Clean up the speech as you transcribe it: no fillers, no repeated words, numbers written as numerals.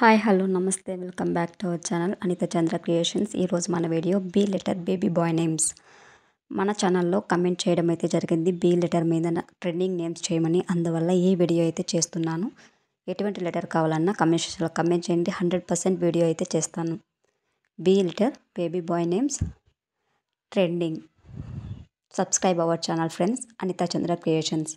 Hi hello నమస్తే welcome back to our channel Anitha Chandra creations. ఈరోజు మన video B letter baby boy names. మన ఛానల్లో కమెంట్ చేయడం అయితే జరిగింది బీ లెటర్ మీద ట్రెండింగ్ నేమ్స్ చేయమని. అందువల్ల ఈ వీడియో అయితే చేస్తున్నాను. ఎటువంటి లెటర్ కావాలన్నా కమెంట్ సెక్షన్లో కమెంట్ చేయండి, 100% వీడియో అయితే చేస్తాను. B letter baby boy names trending. Subscribe our channel friends, Anitha Chandra creations.